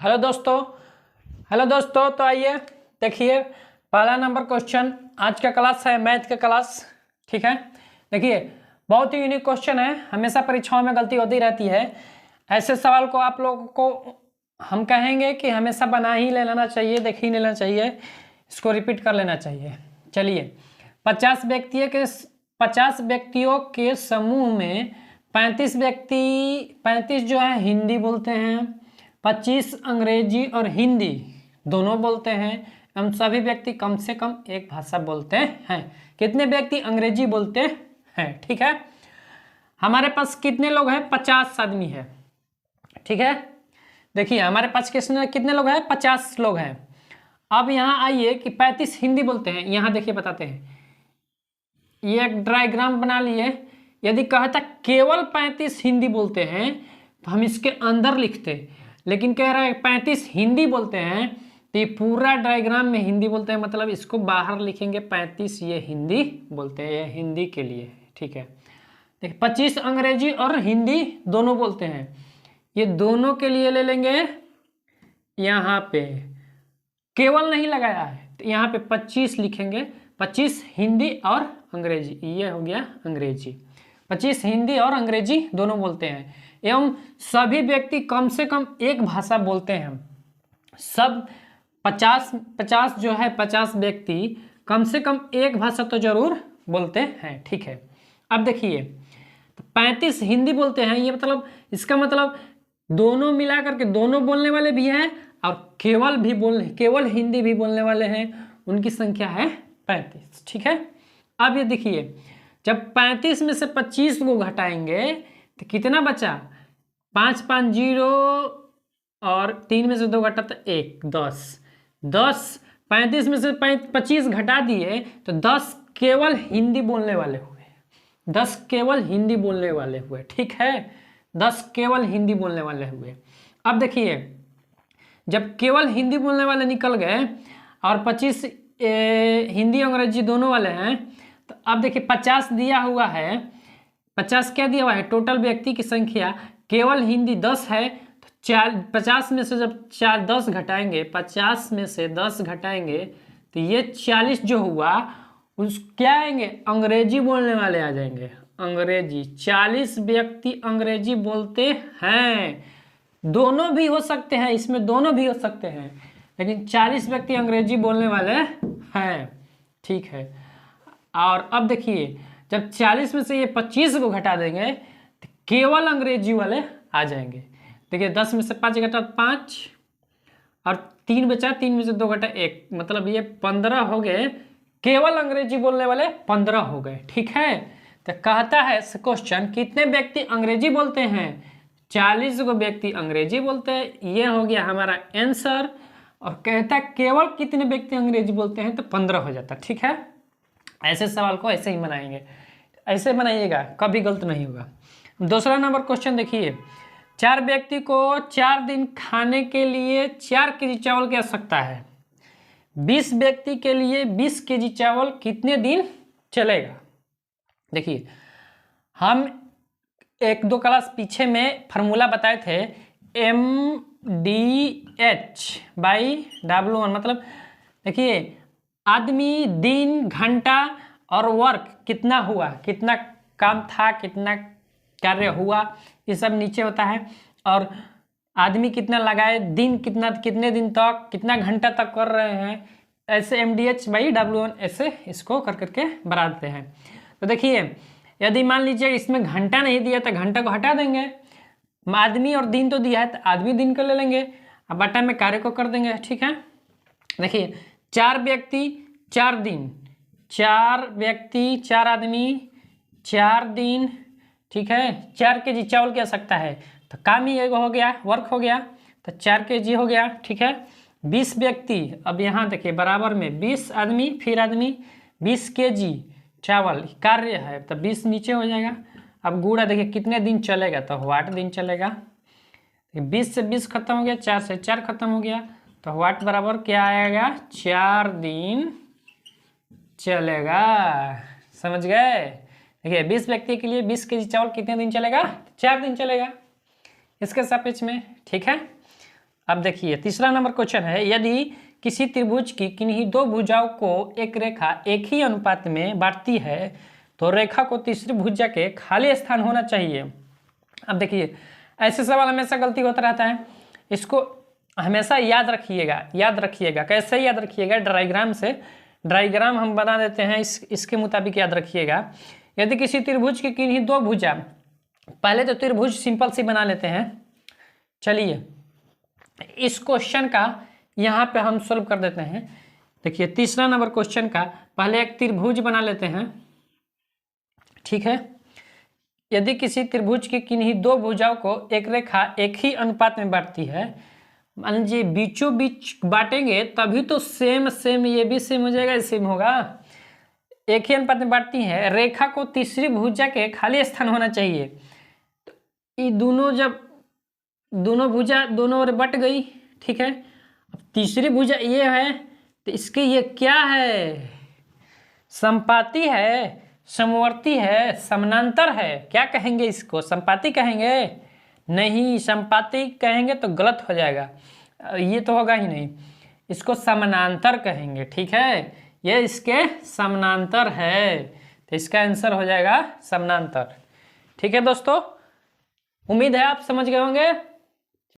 Hello दोस्तों तो आइए देखिए पहला नंबर क्वेश्चन आज का क्लास है मैथ का क्लास। ठीक है, देखिए बहुत ही यूनिक क्वेश्चन है। हमेशा परीक्षाओं में गलती होती रहती है। ऐसे सवाल को आप लोगों को हम कहेंगे कि हमेशा बना ही लेना चाहिए, देख ही लेना चाहिए, इसको रिपीट कर लेना चाहिए। चलिए 50 व्यक्तियों के समूह में 35 जो है हिंदी बोलते हैं, 25 अंग्रेजी और हिंदी दोनों बोलते हैं एवं सभी व्यक्ति कम से कम एक भाषा बोलते हैं। कितने व्यक्ति अंग्रेजी बोलते हैं? ठीक है, हमारे पास कितने लोग हैं? 50 आदमी है। ठीक है, देखिए हमारे पास कितने लोग हैं? 50 लोग हैं। अब यहाँ आइए कि 35 हिंदी बोलते हैं। यहाँ देखिए बताते हैं, ये एक डायग्राम बना लिए। यदि कहता केवल 35 हिंदी बोलते हैं तो हम इसके अंदर लिखते, लेकिन कह रहा है 35 हिंदी बोलते हैं तो ये पूरा डायग्राम में हिंदी बोलते हैं, मतलब इसको बाहर लिखेंगे 35 ये हिंदी बोलते हैं, ये हिंदी के लिए। ठीक है, देखिए 25 अंग्रेजी और हिंदी दोनों बोलते हैं, ये दोनों के लिए ले लेंगे। यहाँ पे केवल नहीं लगाया है तो यहाँ पे 25 लिखेंगे, 25 हिंदी और अंग्रेजी, ये हो गया अंग्रेजी। 25 हिंदी और अंग्रेजी दोनों बोलते हैं एवं सभी व्यक्ति कम से कम एक भाषा बोलते हैं। सब 50 जो है 50 व्यक्ति कम से कम एक भाषा तो जरूर बोलते हैं। ठीक है, अब देखिए 35 हिंदी बोलते हैं, ये मतलब इसका मतलब दोनों मिला करके दोनों बोलने वाले भी हैं और केवल हिंदी भी बोलने वाले हैं, उनकी संख्या है 35। ठीक है, अब ये देखिए जब 35 में से 25 को घटाएंगे तो कितना बचा? 5 5 0 और 3 में से 2 घटा तो 1, 10। 35 में से 25 घटा दिए तो 10 केवल हिंदी बोलने वाले हुए, 10 केवल हिंदी बोलने वाले हुए। ठीक है, 10 केवल हिंदी बोलने वाले हुए। अब देखिए जब केवल हिंदी बोलने वाले निकल गए और 25 हिंदी अंग्रेजी दोनों वाले हैं, तो अब देखिए 50 दिया हुआ है। 50 क्या दिया हुआ है? टोटल व्यक्ति की संख्या, केवल हिंदी 10 है तो 50 में से जब 10 घटाएंगे, 50 में से 10 घटाएंगे तो ये 40 जो हुआ उस क्या आएंगे? अंग्रेजी बोलने वाले आ जाएंगे। अंग्रेजी 40 व्यक्ति अंग्रेजी बोलते हैं, दोनों भी हो सकते हैं, इसमें दोनों भी हो सकते हैं, लेकिन 40 व्यक्ति अंग्रेजी बोलने वाले हैं। ठीक है, और अब देखिए जब 40 में से ये 25 को घटा देंगे तो केवल अंग्रेजी वाले आ जाएंगे। देखिए 10 में से 5 घटा 5 और 3 बचा, 3 में से 2 घटा 1, मतलब ये 15 हो गए, केवल अंग्रेजी बोलने वाले 15 हो गए। ठीक है, तो कहता है क्वेश्चन कितने व्यक्ति अंग्रेजी बोलते हैं? 40 को व्यक्ति अंग्रेजी बोलते हैं, ये हो गया हमारा आंसर। और कहता केवल कितने व्यक्ति अंग्रेजी बोलते हैं तो 15 हो जाता। ठीक है, ऐसे सवाल को ऐसे ही बनाएंगे, ऐसे बनाइएगा, कभी गलत नहीं होगा। दूसरा नंबर क्वेश्चन देखिए, 4 व्यक्ति को 4 दिन खाने के लिए 4 केजी चावल की आवश्यकता है। 20 व्यक्ति के लिए 20 केजी चावल कितने दिन चलेगा? देखिए हम 1-2 क्लास पीछे में फार्मूला बताए थे, MDH/W1, मतलब देखिए आदमी, दिन, घंटा और वर्क कितना हुआ, कितना काम था, कितना कार्य हुआ, ये सब नीचे होता है। और आदमी कितना लगाए, दिन कितने दिन तक, कितना घंटा तक कर रहे हैं, ऐसे MDH/W1 ऐसे इसको कर करके बढ़ाते हैं। तो देखिए यदि मान लीजिए इसमें घंटा नहीं दिया तो घंटा को हटा देंगे, आदमी और दिन तो दिया है तो आदमी दिन को ले लेंगे, अब बटा में कार्य को कर देंगे। ठीक है, देखिए 4 व्यक्ति 4 दिन, 4 व्यक्ति 4 आदमी 4 दिन। ठीक है, 4 केजी चावल की आवश्यकता है तो काम ही एगो हो गया, वर्क हो गया, तो 4 केजी हो गया। ठीक है, 20 व्यक्ति, अब यहाँ देखिए बराबर में 20 आदमी फिर आदमी 20 केजी चावल कार्य है तो 20 नीचे हो जाएगा। अब गुणा देखिए कितने दिन चलेगा तो 8 दिन चलेगा। 20 से 20 खत्म हो गया, 4 से 4 खत्म हो गया, तो 8 बराबर क्या आएगा? 4 दिन चलेगा। समझ गए? देखिए 20 व्यक्ति के लिए 20 केजी चावल कितने दिन चलेगा? 4 दिन चलेगा इसके सापेक्ष में। ठीक है, अब देखिए तीसरा नंबर क्वेश्चन है, यदि किसी त्रिभुज की किन्हीं दो भुजाओं को एक रेखा एक ही अनुपात में बांटती है तो रेखा को तीसरी भुजा के खाली स्थान होना चाहिए। अब देखिए ऐसे सवाल हमेशा गलती होता रहता है, इसको हमेशा याद रखिएगा। कैसे याद रखिएगा? डायग्राम से, डायग्राम हम बना देते हैं, इसके मुताबिक याद रखिएगा। यदि किसी त्रिभुज की किन्हीं दो भुजा, पहले तो त्रिभुज सिंपल सी बना लेते हैं। चलिए इस क्वेश्चन का यहाँ पे हम सॉल्व कर देते हैं। देखिए तीसरा नंबर क्वेश्चन का पहले एक त्रिभुज बना लेते हैं, ठीक है। यदि किसी त्रिभुज की किन्हीं दो भुजाओं को एक रेखा एक ही अनुपात में बांटती है, मान लीजिए बीचों बीच बांटेंगे तभी तो सेम ये भी सेम हो जाएगा, सेम होगा। एक ही अनुपात में बांटती है, रेखा को तीसरी भुजा के खाली स्थान होना चाहिए। तो ये दोनों जब दोनों भुजा दोनों ओर बट गई, ठीक है। अब तीसरी भुजा ये है तो इसके ये क्या है? समपाती है, समवर्ती है, समानांतर है। क्या कहेंगे इसको? संपाती कहेंगे? नहीं, संपाती कहेंगे तो गलत हो जाएगा, ये तो होगा ही नहीं। इसको समानांतर कहेंगे, ठीक है। ये इसके समानांतर है, तो इसका आंसर हो जाएगा समानांतर। ठीक है दोस्तों, उम्मीद है आप समझ गए होंगे।